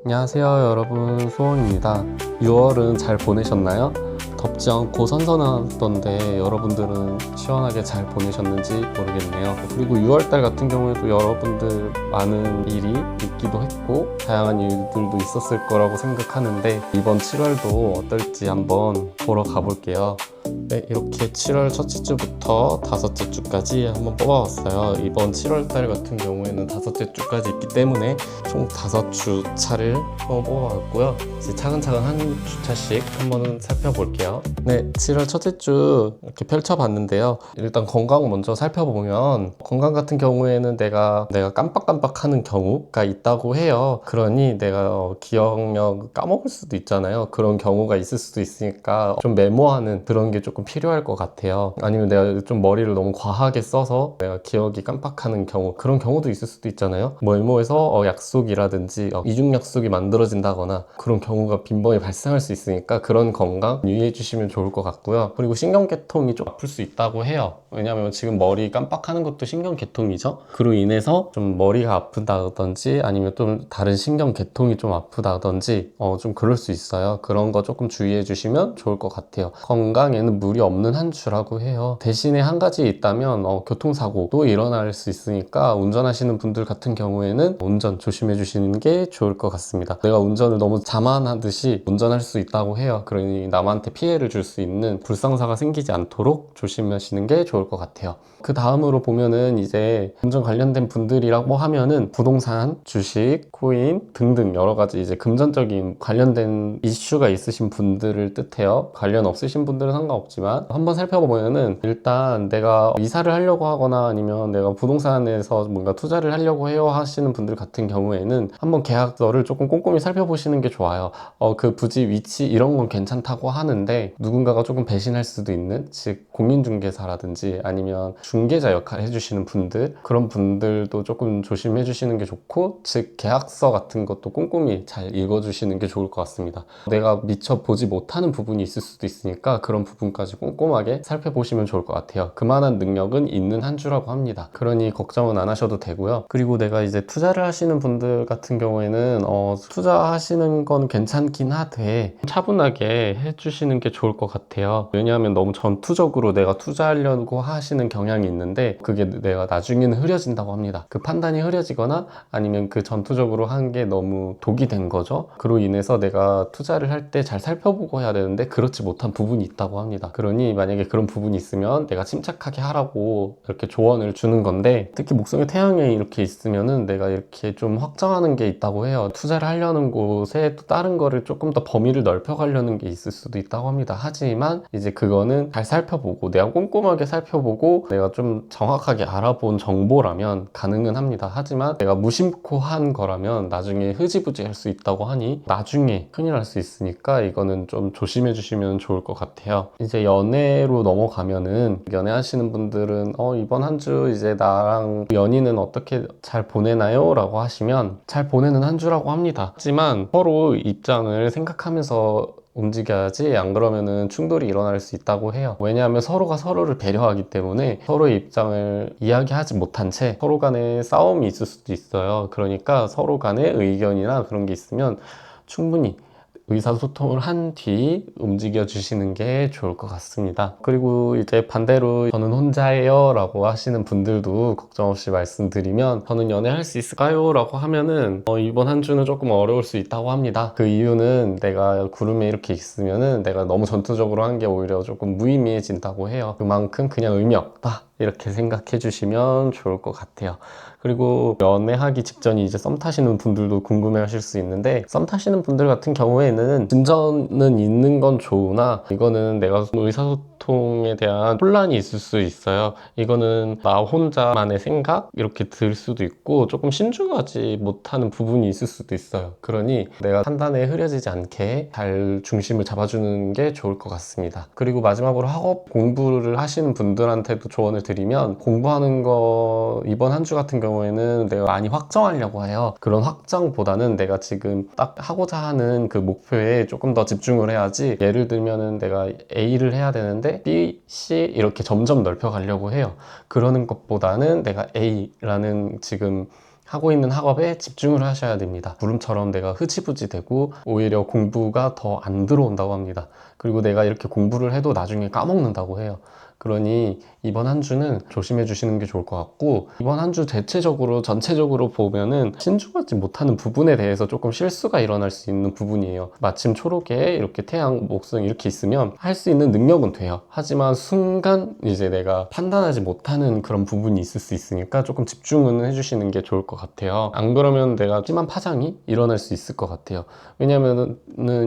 안녕하세요 여러분, 수홍입니다. 6월은 잘 보내셨나요? 덥지 않고 선선하던데 여러분들은 시원하게 잘 보내셨는지 모르겠네요. 그리고 6월달 같은 경우에도 여러분들 많은 일이 있기도 했고 다양한 일들도 있었을 거라고 생각하는데 이번 7월도 어떨지 한번 보러 가볼게요. 네, 이렇게 7월 첫째 주부터 다섯째 주까지 한번 뽑아봤어요. 이번 7월달 같은 경우에는 다섯째 주까지 있기 때문에 총 5주 차를 뽑아봤고요. 이제 차근차근 한 주차씩 한번 살펴볼게요. 네, 7월 첫째 주 이렇게 펼쳐봤는데요. 일단 건강 먼저 살펴보면 건강 같은 경우에는 내가 깜빡깜빡하는 경우가 있다고 해요. 그러니 내가 기억력 까먹을 수도 있잖아요. 그런 경우가 있을 수도 있으니까 좀 메모하는 그런 게 조금 필요할 것 같아요. 아니면 내가 좀 머리를 너무 과하게 써서 내가 기억이 깜빡하는 경우, 그런 경우도 있을 수도 있잖아요. 메모에서 약속이라든지 이중 약속이 만들어진다거나 그런 경우가 빈번히 발생할 수 있으니까 그런 건강 유의해 주시면 좋을 것 같고요. 그리고 신경계통이 좀 아플 수 있다고 해요. 왜냐하면 지금 머리 깜빡하는 것도 신경계통이죠. 그로 인해서 좀 머리가 아프다든지 아니면 좀 다른 신경계통이 좀 아프다든지 좀 그럴 수 있어요. 그런 거 조금 주의해 주시면 좋을 것 같아요. 건강에는 무리 없는 한 주라고 해요. 대신에 한 가지 있다면 교통사고도 일어날 수 있으니까 운전하시는 분들 같은 경우에는 운전 조심해 주시는 게 좋을 것 같습니다. 내가 운전을 너무 자만하듯이 운전할 수 있다고 해요. 그러니 남한테 피해를 줄 수 있는 불상사가 생기지 않도록 조심하시는 게 좋을 것 같아요. 그 다음으로 보면은 이제 금전 관련된 분들이라고 하면은 부동산, 주식, 코인 등등 여러 가지 이제 금전적인 관련된 이슈가 있으신 분들을 뜻해요. 관련 없으신 분들은 상관없지만 한번 살펴보면은 일단 내가 이사를 하려고 하거나 아니면 내가 부동산에서 뭔가 투자를 하려고 해요 하시는 분들 같은 경우에는 한번 계약서를 조금 꼼꼼히 살펴보시는 게 좋아요. 그 부지 위치 이런 건 괜찮다고 하는데 누군가가 조금 배신할 수도 있는, 즉 공인중개사라든지 아니면 중개자 역할 해주시는 분들, 그런 분들도 조금 조심해 주시는 게 좋고, 즉 계약서 같은 것도 꼼꼼히 잘 읽어주시는 게 좋을 것 같습니다. 내가 미처 보지 못하는 부분이 있을 수도 있으니까 그런 부분까지 꼼꼼하게 살펴보시면 좋을 것 같아요. 그만한 능력은 있는 한 주라고 합니다. 그러니 걱정은 안 하셔도 되고요. 그리고 내가 이제 투자를 하시는 분들 같은 경우에는 투자하시는 건 괜찮긴 하되 차분하게 해주시는 게 좋을 것 같아요. 왜냐하면 너무 전투적으로 내가 투자하려고 하시는 경향이 있는데 그게 내가 나중에는 흐려진다고 합니다. 그 판단이 흐려지거나 아니면 그 전투적으로 한 게 너무 독이 된 거죠. 그로 인해서 내가 투자를 할 때 잘 살펴보고 해야 되는데 그렇지 못한 부분이 있다고 합니다. 그러니 만약에 그런 부분이 있으면 내가 침착하게 하라고 이렇게 조언을 주는 건데, 특히 목성의 태양에 이렇게 있으면은 내가 이렇게 좀 확장하는 게 있다고 해요. 투자를 하려는 곳에 또 다른 거를 조금 더 범위를 넓혀가려는 게 있을 수도 있다고 합니다. 하지만 이제 그거는 잘 살펴보고 내가 꼼꼼하게 살펴보고 내가 좀 정확하게 알아본 정보라면 가능은 합니다. 하지만 내가 무심코 한 거라면 나중에 흐지부지 할 수 있다고 하니 나중에 큰일 날 수 있으니까 이거는 좀 조심해 주시면 좋을 것 같아요. 이제 연애로 넘어가면은 연애하시는 분들은 이번 한 주 이제 나랑 연인은 어떻게 잘 보내나요? 라고 하시면 잘 보내는 한 주라고 합니다. 하지만 서로 입장을 생각하면서 움직여야지, 안 그러면은 충돌이 일어날 수 있다고 해요. 왜냐하면 서로가 서로를 배려하기 때문에 서로의 입장을 이야기하지 못한 채 서로 간에 싸움이 있을 수도 있어요. 그러니까 서로 간에 의견이나 그런 게 있으면 충분히 의사소통을 한 뒤 움직여 주시는 게 좋을 것 같습니다. 그리고 이제 반대로 저는 혼자예요 라고 하시는 분들도 걱정 없이 말씀드리면, 저는 연애할 수 있을까요? 라고 하면은 이번 한 주는 조금 어려울 수 있다고 합니다. 그 이유는 내가 구름에 이렇게 있으면은 내가 너무 전투적으로 한 게 오히려 조금 무의미해진다고 해요. 그만큼 그냥 의미 없다 이렇게 생각해 주시면 좋을 것 같아요. 그리고 연애하기 직전이 이제 썸 타시는 분들도 궁금해 하실 수 있는데, 썸 타시는 분들 같은 경우에는 진전은 있는 건 좋으나 이거는 내가 의사소통에 대한 혼란이 있을 수 있어요. 이거는 나 혼자만의 생각? 이렇게 들 수도 있고 조금 신중하지 못하는 부분이 있을 수도 있어요. 그러니 내가 판단에 흐려지지 않게 잘 중심을 잡아주는 게 좋을 것 같습니다. 그리고 마지막으로 학업 공부를 하시는 분들한테도 조언을 드리면, 공부하는 거 이번 한 주 같은 경우에는 내가 많이 확정하려고 해요. 그런 확장보다는 내가 지금 딱 하고자 하는 그 목표에 조금 더 집중을 해야지, 예를 들면은 내가 A를 해야 되는데 B, C 이렇게 점점 넓혀 가려고 해요. 그러는 것보다는 내가 A라는 지금 하고 있는 학업에 집중을 하셔야 됩니다. 구름처럼 내가 흐지부지 되고 오히려 공부가 더 안 들어온다고 합니다. 그리고 내가 이렇게 공부를 해도 나중에 까먹는다고 해요. 그러니 이번 한 주는 조심해 주시는 게 좋을 것 같고, 이번 한 주 대체적으로 전체적으로 보면은 신중하지 못하는 부분에 대해서 조금 실수가 일어날 수 있는 부분이에요. 마침 초록에 이렇게 태양, 목성 이렇게 있으면 할 수 있는 능력은 돼요. 하지만 순간 이제 내가 판단하지 못하는 그런 부분이 있을 수 있으니까 조금 집중은 해주시는 게 좋을 것 같아요. 안 그러면 내가 심한 파장이 일어날 수 있을 것 같아요. 왜냐면은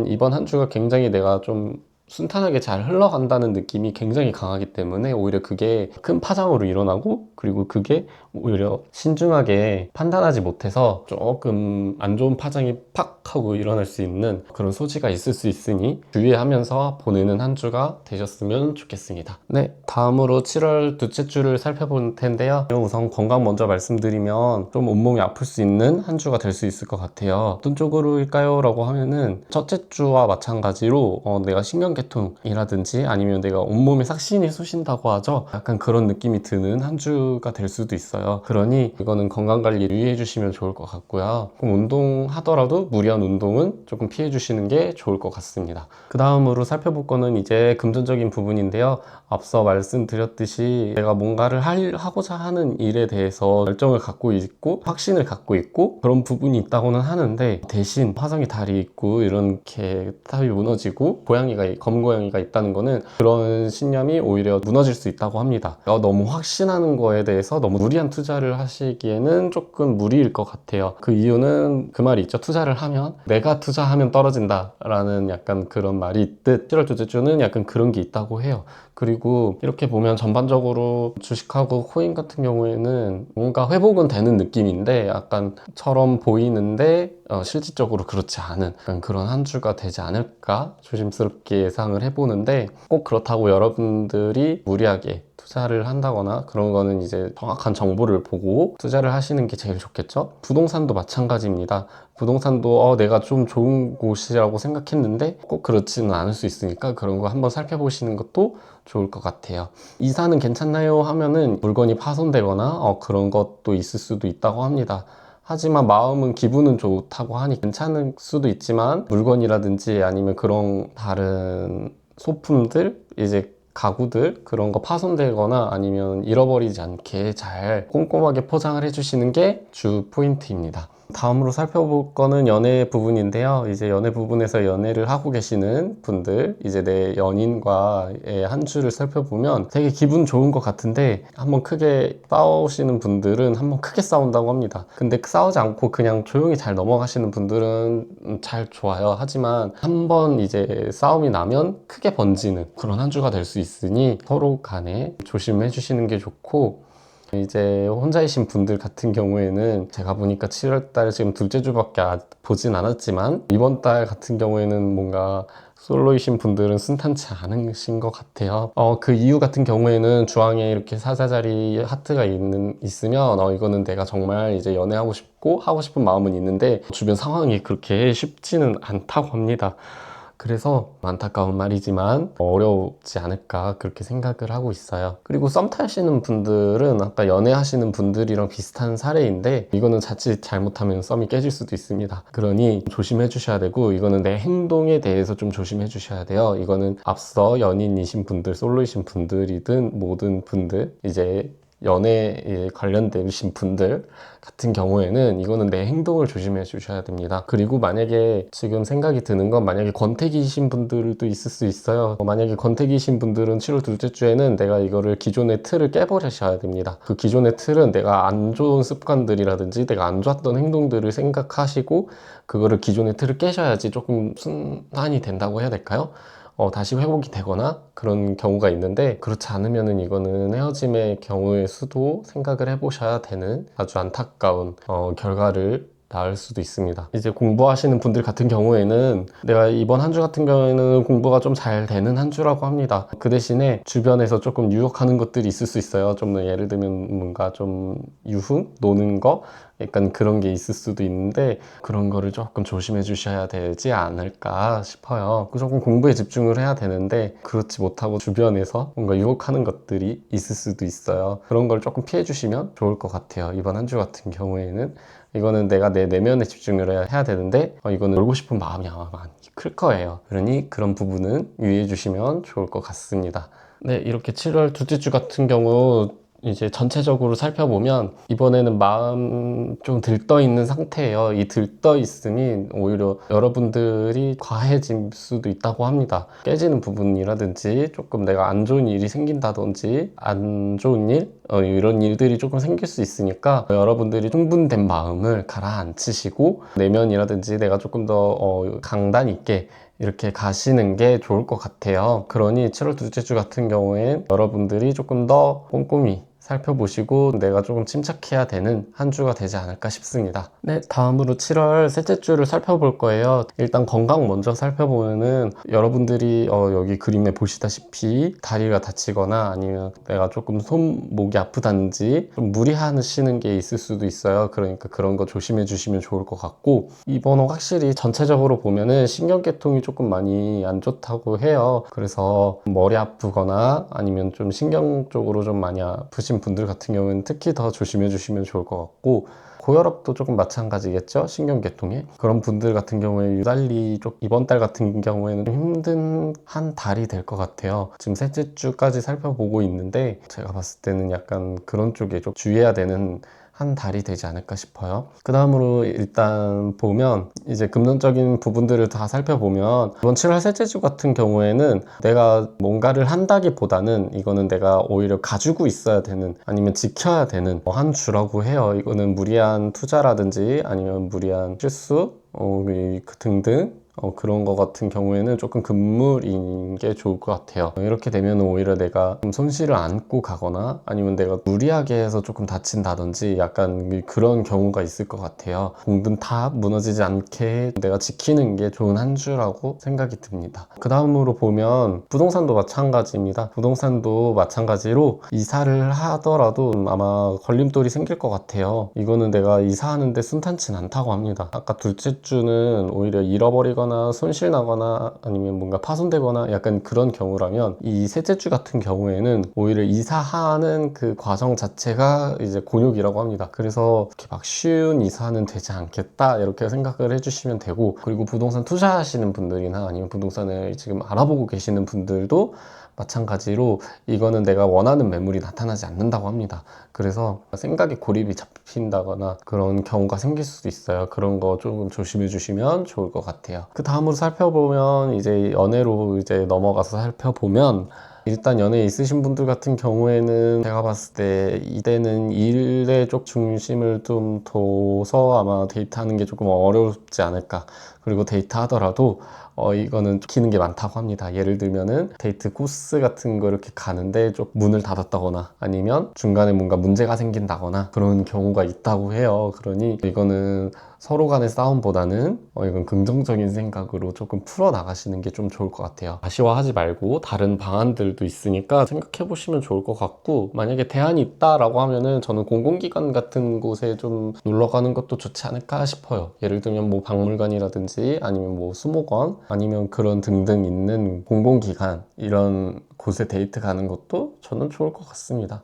이번 한 주가 굉장히 내가 좀 순탄하게 잘 흘러간다는 느낌이 굉장히 강하기 때문에 오히려 그게 큰 파장으로 일어나고, 그리고 그게 오히려 신중하게 판단하지 못해서 조금 안 좋은 파장이 팍 하고 일어날 수 있는 그런 소지가 있을 수 있으니 주의하면서 보내는 한 주가 되셨으면 좋겠습니다. 네, 다음으로 7월 둘째 주를 살펴볼 텐데요. 우선 건강 먼저 말씀드리면 좀 온몸이 아플 수 있는 한 주가 될 수 있을 것 같아요. 어떤 쪽으로일까요? 라고 하면은 첫째 주와 마찬가지로 내가 신경계통이라든지 아니면 내가 온몸에 삭신이 쑤신다고 하죠. 약간 그런 느낌이 드는 한 주가 될 수도 있어요. 그러니 이거는 건강관리 유의해 주시면 좋을 것 같고요. 그럼 운동하더라도 무리한 운동은 조금 피해 주시는 게 좋을 것 같습니다. 그 다음으로 살펴볼 거는 이제 금전적인 부분인데요. 앞서 말씀드렸듯이 내가 뭔가를 하고자 하는 일에 대해서 열정을 갖고 있고 확신을 갖고 있고 그런 부분이 있다고는 하는데, 대신 화성이 달이 있고 이렇게 탑이 무너지고 검은 고양이가 있다는 거는 그런 신념이 오히려 무너질 수 있다고 합니다. 너무 확신하는 거에 대해서 너무 무리한 투자를 하시기에는 조금 무리일 것 같아요. 그 이유는 그 말이 있죠. 투자를 하면 내가 투자하면 떨어진다 라는 약간 그런 말이 있듯 7월 둘째 주는 약간 그런 게 있다고 해요. 그리고 이렇게 보면 전반적으로 주식하고 코인 같은 경우에는 뭔가 회복은 되는 느낌인데 약간처럼 보이는데 실질적으로 그렇지 않은 그런 한 주가 되지 않을까 조심스럽게 예상을 해보는데, 꼭 그렇다고 여러분들이 무리하게 투자를 한다거나 그런 거는 이제 정확한 정보를 보고 투자를 하시는 게 제일 좋겠죠. 부동산도 마찬가지입니다. 부동산도 내가 좀 좋은 곳이라고 생각했는데 꼭 그렇지는 않을 수 있으니까 그런 거 한번 살펴보시는 것도 좋을 것 같아요. 이사는 괜찮나요? 하면은 물건이 파손되거나 그런 것도 있을 수도 있다고 합니다. 하지만 마음은 기분은 좋다고 하니 괜찮을 수도 있지만 물건이라든지 아니면 그런 다른 소품들, 이제 가구들 그런 거 파손되거나 아니면 잃어버리지 않게 잘 꼼꼼하게 포장을 해주시는 게 주 포인트입니다. 다음으로 살펴볼 거는 연애 부분인데요. 이제 연애 부분에서 연애를 하고 계시는 분들, 이제 내 연인과의 한 주를 살펴보면 되게 기분 좋은 것 같은데 한번 크게 싸우시는 분들은 한번 크게 싸운다고 합니다. 근데 싸우지 않고 그냥 조용히 잘 넘어가시는 분들은 잘 좋아요. 하지만 한번 이제 싸움이 나면 크게 번지는 그런 한 주가 될 수 있으니 서로 간에 조심해 주시는 게 좋고, 이제 혼자이신 분들 같은 경우에는 제가 보니까 7월달 지금 둘째 주밖에 보진 않았지만 이번 달 같은 경우에는 뭔가 솔로이신 분들은 순탄치 않으신 것 같아요. 그 이유 같은 경우에는 주황에 이렇게 사자자리 하트가 있으면 이거는 내가 정말 이제 연애하고 싶고 하고 싶은 마음은 있는데 주변 상황이 그렇게 쉽지는 않다고 합니다. 그래서 안타까운 말이지만 어렵지 않을까 그렇게 생각을 하고 있어요. 그리고 썸 타시는 분들은 아까 연애하시는 분들이랑 비슷한 사례인데 이거는 자칫 잘못하면 썸이 깨질 수도 있습니다. 그러니 조심해 주셔야 되고, 이거는 내 행동에 대해서 좀 조심해 주셔야 돼요. 이거는 앞서 연인이신 분들, 솔로이신 분들이든 모든 분들, 이제 연애에 관련되신 분들 같은 경우에는 이거는 내 행동을 조심해 주셔야 됩니다. 그리고 만약에 지금 생각이 드는 건, 만약에 권태기이신 분들도 있을 수 있어요. 만약에 권태기이신 분들은 7월 둘째 주에는 내가 이거를 기존의 틀을 깨버리셔야 됩니다. 그 기존의 틀은 내가 안 좋은 습관들이라든지 내가 안 좋았던 행동들을 생각하시고 그거를 기존의 틀을 깨셔야지 조금 순환이 된다고 해야 될까요? 다시 회복이 되거나 그런 경우가 있는데, 그렇지 않으면은 이거는 헤어짐의 경우의 수도 생각을 해보셔야 되는 아주 안타까운 결과를 낳을 수도 있습니다. 이제 공부하시는 분들 같은 경우에는 내가 이번 한 주 같은 경우에는 공부가 좀 잘 되는 한 주라고 합니다. 그 대신에 주변에서 조금 유혹하는 것들이 있을 수 있어요. 좀 더 예를 들면 뭔가 좀 유흥? 노는 거? 약간 그런 게 있을 수도 있는데 그런 거를 조금 조심해 주셔야 되지 않을까 싶어요. 조금 공부에 집중을 해야 되는데 그렇지 못하고 주변에서 뭔가 유혹하는 것들이 있을 수도 있어요. 그런 걸 조금 피해 주시면 좋을 것 같아요. 이번 한 주 같은 경우에는 이거는 내가 내 내면에 집중을 해야 되는데 이거는 놀고 싶은 마음이 아마 많이 클 거예요. 그러니 그런 부분은 유의해 주시면 좋을 것 같습니다. 네, 이렇게 7월 둘째 주 같은 경우 이제 전체적으로 살펴보면 이번에는 마음 좀 들떠 있는 상태예요. 이 들떠 있음이 오히려 여러분들이 과해질 수도 있다고 합니다. 깨지는 부분이라든지 조금 내가 안 좋은 일이 생긴다든지 안 좋은 일 이런 일들이 조금 생길 수 있으니까 여러분들이 흥분된 마음을 가라앉히시고 내면이라든지 내가 조금 더 강단 있게 이렇게 가시는 게 좋을 것 같아요. 그러니 7월 둘째 주 같은 경우엔 여러분들이 조금 더 꼼꼼히 살펴보시고 내가 조금 침착해야 되는 한 주가 되지 않을까 싶습니다. 네, 다음으로 7월 셋째 주를 살펴볼 거예요. 일단 건강 먼저 살펴보면은 여러분들이 여기 그림에 보시다시피 다리가 다치거나 아니면 내가 조금 손목이 아프다든지 좀 무리하시는 게 있을 수도 있어요. 그러니까 그런 거 조심해 주시면 좋을 것 같고 이번은 확실히 전체적으로 보면은 신경계통이 조금 많이 안 좋다고 해요. 그래서 머리 아프거나 아니면 좀 신경 쪽으로 좀 많이 아프신 분들 같은 경우는 특히 더 조심해 주시면 좋을 것 같고 고혈압도 조금 마찬가지겠죠? 신경계통에 그런 분들 같은 경우에 유달리 이번 달 같은 경우에는 좀 힘든 한 달이 될 것 같아요. 지금 셋째 주까지 살펴보고 있는데 제가 봤을 때는 약간 그런 쪽에 좀 주의해야 되는 한 달이 되지 않을까 싶어요. 그 다음으로 일단 보면 이제 금전적인 부분들을 다 살펴보면 이번 7월 셋째 주 같은 경우에는 내가 뭔가를 한다기보다는 이거는 내가 오히려 가지고 있어야 되는 아니면 지켜야 되는 한 주라고 해요. 이거는 무리한 투자라든지 아니면 무리한 실수 등등 그런 거 같은 경우에는 조금 금물인 게 좋을 것 같아요. 이렇게 되면 오히려 내가 좀 손실을 안고 가거나 아니면 내가 무리하게 해서 조금 다친다든지 약간 그런 경우가 있을 것 같아요. 공든 다 무너지지 않게 내가 지키는 게 좋은 한 주라고 생각이 듭니다. 그 다음으로 보면 부동산도 마찬가지입니다. 부동산도 마찬가지로 이사를 하더라도 아마 걸림돌이 생길 것 같아요. 이거는 내가 이사하는데 순탄치 않다고 합니다. 아까 둘째 주는 오히려 잃어버리거나 손실 나거나 아니면 뭔가 파손되거나 약간 그런 경우라면 이 셋째 주 같은 경우에는 오히려 이사하는 그 과정 자체가 이제 곤욕이라고 합니다. 그래서 이렇게 막 쉬운 이사는 되지 않겠다 이렇게 생각을 해주시면 되고 그리고 부동산 투자하시는 분들이나 아니면 부동산을 지금 알아보고 계시는 분들도 마찬가지로 이거는 내가 원하는 매물이 나타나지 않는다고 합니다. 그래서 생각에 고립이 잡힌다거나 그런 경우가 생길 수도 있어요. 그런 거 조금 조심해 주시면 좋을 것 같아요. 그 다음으로 살펴보면 이제 연애로 이제 넘어가서 살펴보면 일단 연애에 있으신 분들 같은 경우에는 제가 봤을 때 이때는 일에 쪽 중심을 좀 둬서 아마 데이트하는 게 조금 어렵지 않을까. 그리고 데이트하더라도 이거는 키는 게 많다고 합니다. 예를 들면은 데이트 코스 같은 거 이렇게 가는데 좀 문을 닫았다거나 아니면 중간에 뭔가 문제가 생긴다거나 그런 경우가 있다고 해요. 그러니 이거는 서로 간의 싸움보다는 이건 긍정적인 생각으로 조금 풀어나가시는 게 좀 좋을 것 같아요. 아쉬워하지 말고 다른 방안들도 있으니까 생각해 보시면 좋을 것 같고 만약에 대안이 있다라고 하면은 저는 공공기관 같은 곳에 좀 놀러 가는 것도 좋지 않을까 싶어요. 예를 들면 뭐 박물관이라든지 아니면 뭐 수목원 아니면 그런 등등 있는 공공기관 이런 곳에 데이트 가는 것도 저는 좋을 것 같습니다.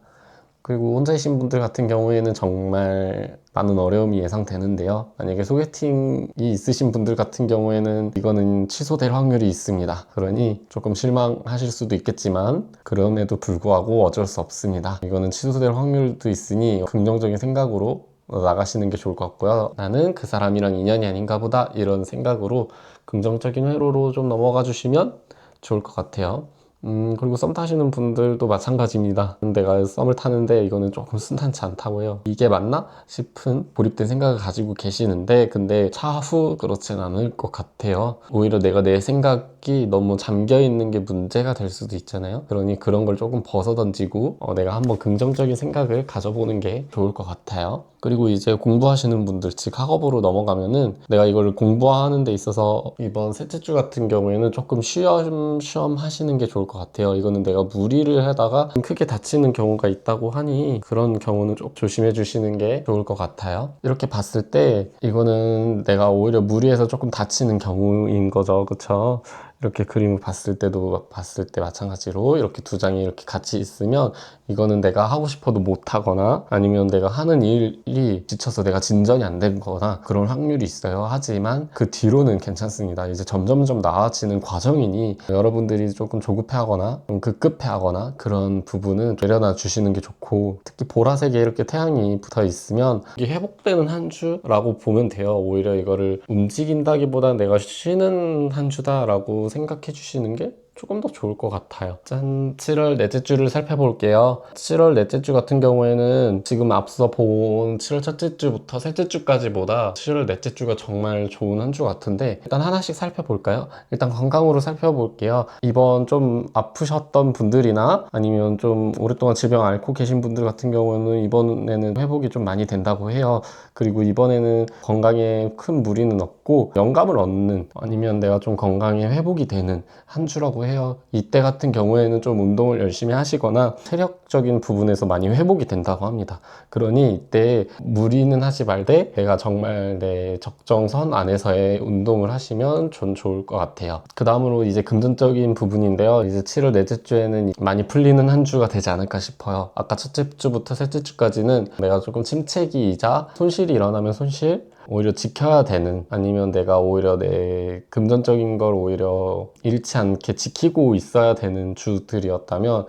그리고 혼자이신 분들 같은 경우에는 정말 많은 어려움이 예상되는데요. 만약에 소개팅이 있으신 분들 같은 경우에는 이거는 취소될 확률이 있습니다. 그러니 조금 실망하실 수도 있겠지만 그럼에도 불구하고 어쩔 수 없습니다. 이거는 취소될 확률도 있으니 긍정적인 생각으로 나가시는 게 좋을 것 같고요. 나는 그 사람이랑 인연이 아닌가 보다 이런 생각으로 긍정적인 회로로 좀 넘어가 주시면 좋을 것 같아요. 그리고 썸 타시는 분들도 마찬가지입니다. 내가 썸을 타는데 이거는 조금 순탄치 않다고 해요. 이게 맞나 싶은 고립된 생각을 가지고 계시는데 근데 차후 그렇진 않을 것 같아요. 오히려 내가 내 생각이 너무 잠겨 있는 게 문제가 될 수도 있잖아요. 그러니 그런 걸 조금 벗어던지고 내가 한번 긍정적인 생각을 가져보는 게 좋을 것 같아요. 그리고 이제 공부하시는 분들, 즉 학업으로 넘어가면은 내가 이걸 공부하는 데 있어서 이번 셋째 주 같은 경우에는 조금 쉬엄쉬엄 하시는 게 좋을 것 같아요. 이거는 내가 무리를 하다가 크게 다치는 경우가 있다고 하니 그런 경우는 좀 조심해 주시는 게 좋을 것 같아요. 이렇게 봤을 때 이거는 내가 오히려 무리해서 조금 다치는 경우인 거죠. 그쵸? 이렇게 그림을 봤을 때 마찬가지로 이렇게 두 장이 이렇게 같이 있으면 이거는 내가 하고 싶어도 못 하거나 아니면 내가 하는 일이 지쳐서 내가 진전이 안 된 거나 그런 확률이 있어요. 하지만 그 뒤로는 괜찮습니다. 이제 점점점 나아지는 과정이니 여러분들이 조금 조급해하거나 좀 급급해하거나 그런 부분은 내려놔 주시는 게 좋고, 특히 보라색에 이렇게 태양이 붙어 있으면 이게 회복되는 한 주라고 보면 돼요. 오히려 이거를 움직인다기보다 내가 쉬는 한 주다라고 생각해 주시는 게 조금 더 좋을 것 같아요. 짠! 7월 넷째 주를 살펴볼게요. 7월 넷째 주 같은 경우에는 지금 앞서 본 7월 첫째 주부터 셋째 주까지보다 7월 넷째 주가 정말 좋은 한 주 같은데, 일단 하나씩 살펴볼까요? 일단 건강으로 살펴볼게요. 이번 좀 아프셨던 분들이나 아니면 좀 오랫동안 질병 앓고 계신 분들 같은 경우는 이번에는 회복이 좀 많이 된다고 해요. 그리고 이번에는 건강에 큰 무리는 없고 영감을 얻는, 아니면 내가 좀 건강에 회복이 되는 한 주라고 해요. 이때 같은 경우에는 좀 운동을 열심히 하시거나 체력적인 부분에서 많이 회복이 된다고 합니다. 그러니 이때 무리는 하지 말되 내가 정말 내 적정선 안에서의 운동을 하시면 좀 좋을 것 같아요. 그 다음으로 이제 금전적인 부분인데요. 이제 7월 넷째 주에는 많이 풀리는 한 주가 되지 않을까 싶어요. 아까 첫째 주부터 셋째 주까지는 내가 조금 침체기이자 손실이 일어나면 손실, 오히려 지켜야 되는, 아니면 내가 오히려 내 금전적인 걸 오히려 잃지 않게 지키고 있어야 되는 주들이었다면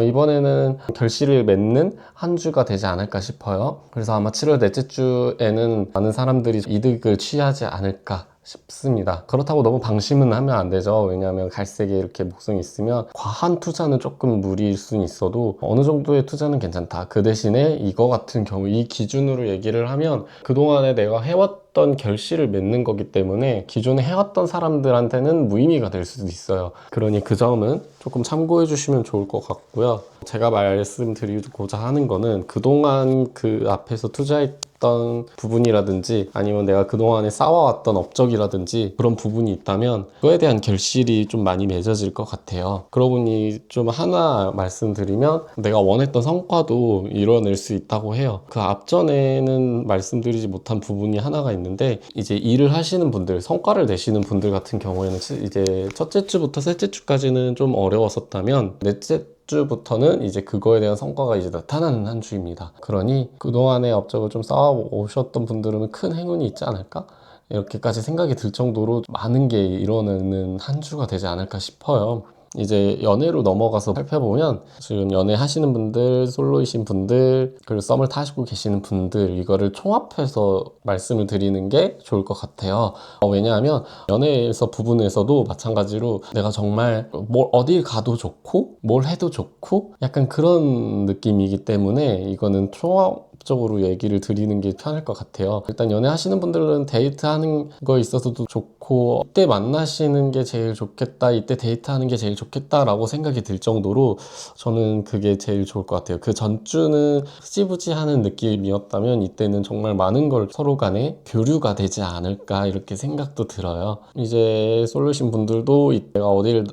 이번에는 결실을 맺는 한 주가 되지 않을까 싶어요. 그래서 아마 7월 넷째 주에는 많은 사람들이 이득을 취하지 않을까 싶습니다. 그렇다고 너무 방심은 하면 안 되죠. 왜냐하면 갈색에 이렇게 목성이 있으면 과한 투자는 조금 무리일 수는 있어도 어느 정도의 투자는 괜찮다. 그 대신에 이거 같은 경우 이 기준으로 얘기를 하면 그동안에 내가 해왔던 결실을 맺는 거기 때문에 기존에 해왔던 사람들한테는 무의미가 될 수도 있어요. 그러니 그 점은 조금 참고해 주시면 좋을 것 같고요. 제가 말씀드리고자 하는 거는 그동안 그 앞에서 투자했던 부분이라든지 아니면 내가 그동안에 쌓아왔던 업적이라든지 그런 부분이 있다면 그거에 대한 결실이 좀 많이 맺어질 것 같아요. 그러고 보니 좀 하나 말씀드리면 내가 원했던 성과도 이뤄낼 수 있다고 해요. 그 앞전에는 말씀드리지 못한 부분이 하나가 있는데, 이제 일을 하시는 분들, 성과를 내시는 분들 같은 경우에는 이제 첫째 주부터 셋째 주까지는 좀 어려웠었다면 넷째 주부터는 이제 그거에 대한 성과가 이제 나타나는 한 주입니다. 그러니 그동안의 업적을 좀 쌓아오셨던 분들은 큰 행운이 있지 않을까? 이렇게까지 생각이 들 정도로 많은 게 이뤄내는 한 주가 되지 않을까 싶어요. 이제 연애로 넘어가서 살펴보면 지금 연애하시는 분들, 솔로이신 분들, 그리고 썸을 타시고 계시는 분들, 이거를 총합해서 말씀을 드리는 게 좋을 것 같아요. 왜냐하면 연애에서 부분에서도 마찬가지로 내가 정말 뭘 어딜 가도 좋고 뭘 해도 좋고 약간 그런 느낌이기 때문에 이거는 종합적으로 얘기를 드리는 게 편할 것 같아요. 일단 연애하시는 분들은 데이트하는 거 있어서도 좋고, 이때 만나시는 게 제일 좋겠다, 이때 데이트하는 게 제일 좋겠다라고 생각이 들 정도로 저는 그게 제일 좋을 것 같아요. 그 전주는 흐지부지하는 느낌이었다면 이때는 정말 많은 걸 서로 간에 교류가 되지 않을까 이렇게 생각도 들어요. 이제 솔로신 분들도 이때가 어딜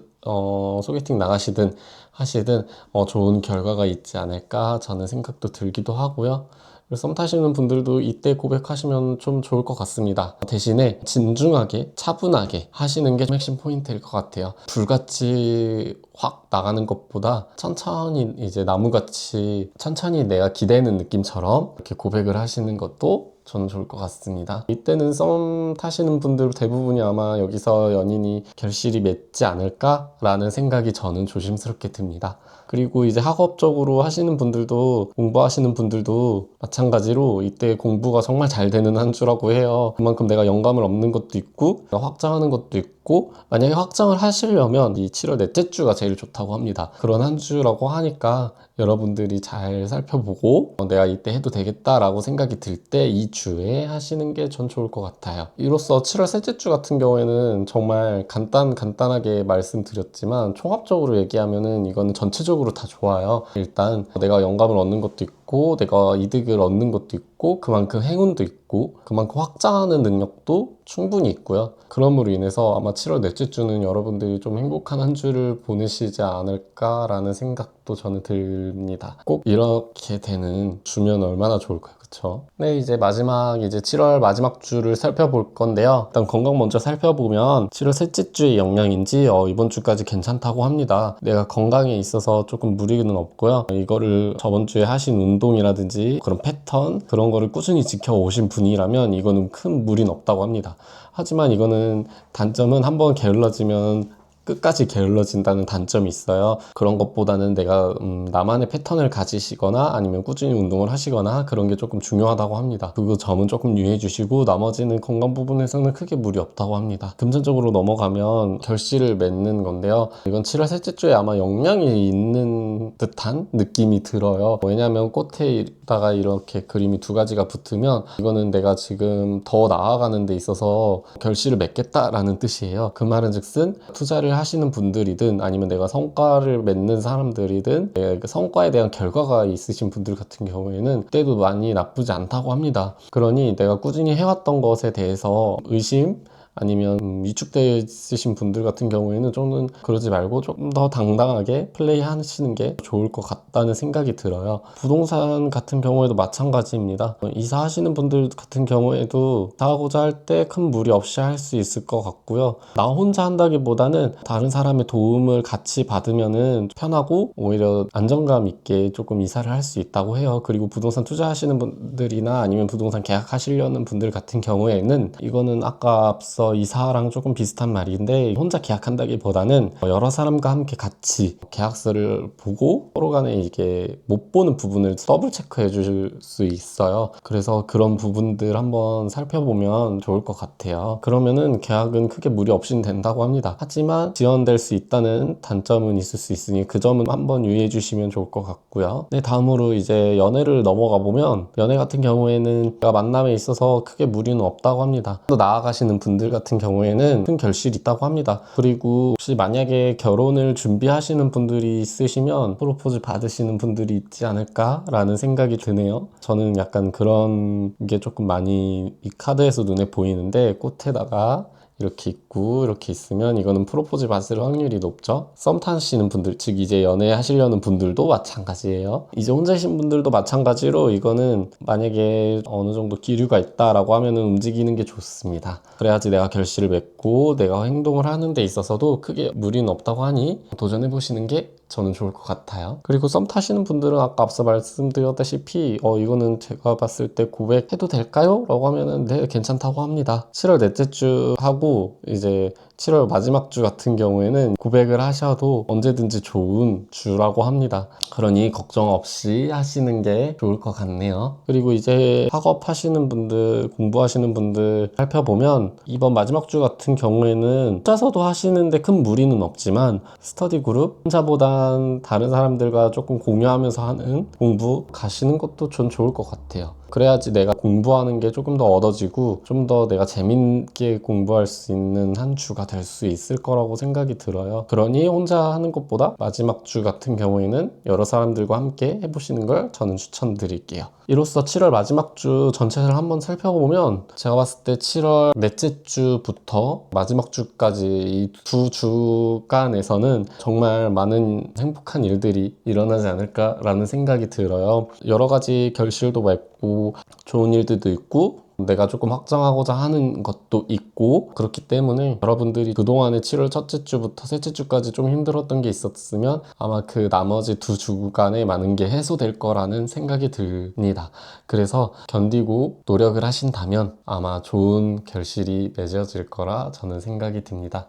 소개팅 나가시든 하시든 좋은 결과가 있지 않을까 저는 생각도 들기도 하고요. 썸 타시는 분들도 이때 고백하시면 좀 좋을 것 같습니다. 대신에 진중하게 차분하게 하시는 게 핵심 포인트일 것 같아요. 불같이 확 나가는 것보다 천천히, 이제 나무같이 천천히 내가 기대는 느낌처럼 이렇게 고백을 하시는 것도 저는 좋을 것 같습니다. 이때는 썸 타시는 분들 대부분이 아마 여기서 연인이 결실이 맺지 않을까라는 생각이 저는 조심스럽게 듭니다. 그리고 이제 학업적으로 하시는 분들도, 공부하시는 분들도 마찬가지로 이때 공부가 정말 잘 되는 한 주라고 해요. 그만큼 내가 영감을 얻는 것도 있고 확장하는 것도 있고, 만약에 확장을 하시려면 이 7월 넷째 주가 제일 좋다고 합니다. 그런 한 주라고 하니까 여러분들이 잘 살펴보고 내가 이때 해도 되겠다라고 생각이 들 때 이 주에 하시는 게 전 좋을 것 같아요. 이로써 7월 셋째 주 같은 경우에는 정말 간단하게 말씀드렸지만 총합적으로 얘기하면은 이거는 전체적으로 다 좋아요. 일단 내가 영감을 얻는 것도 있고 있고 내가 이득을 얻는 것도 있고 그만큼 행운도 있고 그만큼 확장하는 능력도 충분히 있고요. 그럼으로 인해서 아마 7월 넷째 주는 여러분들이 좀 행복한 한 주를 보내시지 않을까라는 생각도 저는 듭니다. 꼭 이렇게 되는 주면 얼마나 좋을까요? 그쵸? 네, 이제 7월 마지막 주를 살펴볼 건데요. 일단 건강 먼저 살펴보면 7월 셋째 주의 영향인지 이번 주까지 괜찮다고 합니다. 내가 건강에 있어서 조금 무리는 없고요. 이거를 저번 주에 하신 운동이라든지 그런 패턴 그런 거를 꾸준히 지켜오신 분이라면 이거는 큰 무리는 없다고 합니다. 하지만 이거는 단점은 한번 게을러지면 끝까지 게을러진다는 단점이 있어요. 그런 것보다는 내가 나만의 패턴을 가지시거나 아니면 꾸준히 운동을 하시거나 그런 게 조금 중요하다고 합니다. 그 점은 조금 유의해 주시고 나머지는 건강 부분에서는 크게 무리 없다고 합니다. 금전적으로 넘어가면 결실을 맺는 건데요. 이건 7월 셋째 주에 아마 영향이 있는 듯한 느낌이 들어요. 왜냐하면 꽃에다가 이렇게 그림이 두 가지가 붙으면 이거는 내가 지금 더 나아가는 데 있어서 결실을 맺겠다라는 뜻이에요. 그 말은 즉슨 투자를 하시는 분들이든 아니면 내가 성과를 맺는 사람들이든 그 성과에 대한 결과가 있으신 분들 같은 경우에는 그때도 많이 나쁘지 않다고 합니다. 그러니 내가 꾸준히 해왔던 것에 대해서 의심 아니면 위축되어 있으신 분들 같은 경우에는 조금 그러지 말고 조금 더 당당하게 플레이 하시는 게 좋을 것 같다는 생각이 들어요. 부동산 같은 경우에도 마찬가지입니다. 이사하시는 분들 같은 경우에도 이사하고자 할 때 큰 무리 없이 할 수 있을 것 같고요. 나 혼자 한다기보다는 다른 사람의 도움을 같이 받으면은 편하고 오히려 안정감 있게 조금 이사를 할 수 있다고 해요. 그리고 부동산 투자하시는 분들이나 아니면 부동산 계약하시려는 분들 같은 경우에는 이거는 아까 앞서 이사랑 조금 비슷한 말인데 혼자 계약한다기보다는 여러 사람과 함께 같이 계약서를 보고 서로 간에 이게 못 보는 부분을 더블 체크해 줄 수 있어요. 그래서 그런 부분들 한번 살펴보면 좋을 것 같아요. 그러면은 계약은 크게 무리 없이는 된다고 합니다. 하지만 지연될 수 있다는 단점은 있을 수 있으니 그 점은 한번 유의해 주시면 좋을 것 같고요. 네, 다음으로 이제 연애를 넘어가 보면 연애 같은 경우에는 내가 만남에 있어서 크게 무리는 없다고 합니다. 또 나아가시는 분들 같은 경우에는 큰 결실이 있다고 합니다. 그리고 혹시 만약에 결혼을 준비하시는 분들이 있으시면 프로포즈 받으시는 분들이 있지 않을까라는 생각이 드네요. 저는 약간 그런 게 조금 많이 이 카드에서 눈에 보이는데 꽃에다가 이렇게 있고 이렇게 있으면 이거는 프로포즈 받을 확률이 높죠. 썸 타시는 분들, 즉 이제 연애하시려는 분들도 마찬가지예요. 이제 혼자신 분들도 마찬가지로 이거는 만약에 어느 정도 기류가 있다라고 하면은 움직이는 게 좋습니다. 그래야지 내가 결실을 맺고 내가 행동을 하는 데 있어서도 크게 무리는 없다고 하니 도전해 보시는 게 저는 좋을 것 같아요. 그리고 썸 타시는 분들은 아까 앞서 말씀드렸다시피 이거는 제가 봤을 때 고백해도 될까요? 라고 하면은 네, 괜찮다고 합니다. 7월 넷째 주 하고 이제 7월 마지막 주 같은 경우에는 고백을 하셔도 언제든지 좋은 주라고 합니다. 그러니 걱정 없이 하시는 게 좋을 것 같네요. 그리고 이제 학업하시는 분들, 공부하시는 분들 살펴보면 이번 마지막 주 같은 경우에는 혼자서도 하시는데 큰 무리는 없지만 스터디 그룹, 혼자보단 다른 사람들과 조금 공유하면서 하는 공부 가시는 것도 전 좋을 것 같아요. 그래야지 내가 공부하는 게 조금 더 얻어지고 좀 더 내가 재밌게 공부할 수 있는 한 주가 될 수 있을 거라고 생각이 들어요. 그러니 혼자 하는 것보다 마지막 주 같은 경우에는 여러 사람들과 함께 해보시는 걸 저는 추천드릴게요. 이로써 7월 마지막 주 전체를 한번 살펴보면 제가 봤을 때 7월 넷째 주부터 마지막 주까지 이 두 주간에서는 정말 많은 행복한 일들이 일어나지 않을까라는 생각이 들어요. 여러 가지 결실도 맺고 좋은 일들도 있고 내가 조금 확장하고자 하는 것도 있고 그렇기 때문에 여러분들이 그동안의 7월 첫째 주부터 셋째 주까지 좀 힘들었던 게 있었으면 아마 그 나머지 두 주간에 많은 게 해소될 거라는 생각이 듭니다. 그래서 견디고 노력을 하신다면 아마 좋은 결실이 맺어질 거라 저는 생각이 듭니다.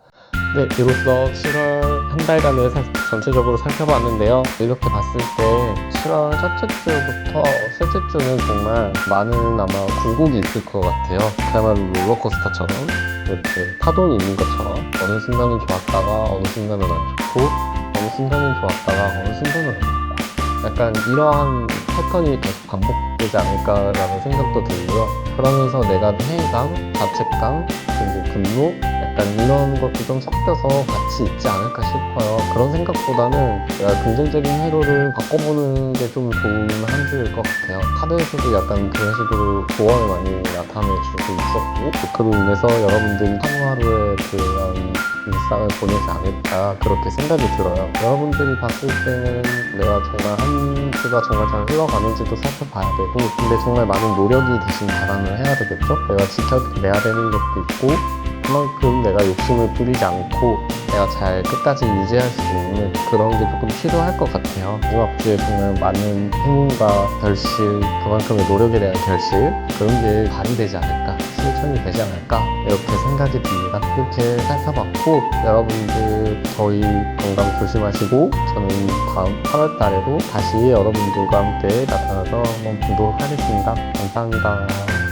네, 이로써 7월 한 달간을 전체적으로 살펴봤는데요. 이렇게 봤을 때 7월 첫째 주부터 셋째 주는 정말 많은 아마 굴곡이 있을 것 같아요. 그야말로 롤러코스터처럼 이렇게 파동이 있는 것처럼 어느 순간은 좋았다가 어느 순간은 안 좋고 어느 순간은 좋았다가 어느 순간은 안 좋고 약간 이러한 패턴이 계속 반복되지 않을까라는 생각도 들고요. 그러면서 내가 회의감, 자책감, 그리고 분노, 약간 약간 이런 것도 좀 섞여서 같이 있지 않을까 싶어요. 그런 생각보다는 내가 긍정적인 회로를 바꿔보는 게 좀 좋은 한 주일 것 같아요. 카드에서도 약간 그런 식으로 조언을 많이 나타내주고 있었고, 그로 인해서 여러분들이 하루하루의 그런 일상을 보내지 않을까 그렇게 생각이 들어요. 여러분들이 봤을 때는 내가 정말 한 주가 정말 잘 흘러가는지도 살펴봐야 되고, 근데 정말 많은 노력이 대신 자랑을 해야 되겠죠? 내가 지켜내야 되는 것도 있고, 그만큼 내가 욕심을 부리지 않고 내가 잘 끝까지 유지할 수 있는 그런 게 조금 필요할 것 같아요. 마지막 주에 정말 많은 행운과 결실, 그만큼의 노력에 대한 결실, 그런 게 발휘되지 않을까, 실천이 되지 않을까, 이렇게 생각이 듭니다. 이렇게 살펴봤고, 여러분들 저희 건강 조심하시고, 저는 다음 8월 달에도 다시 여러분들과 함께 나타나서 한번 보도록 하겠습니다. 감사합니다.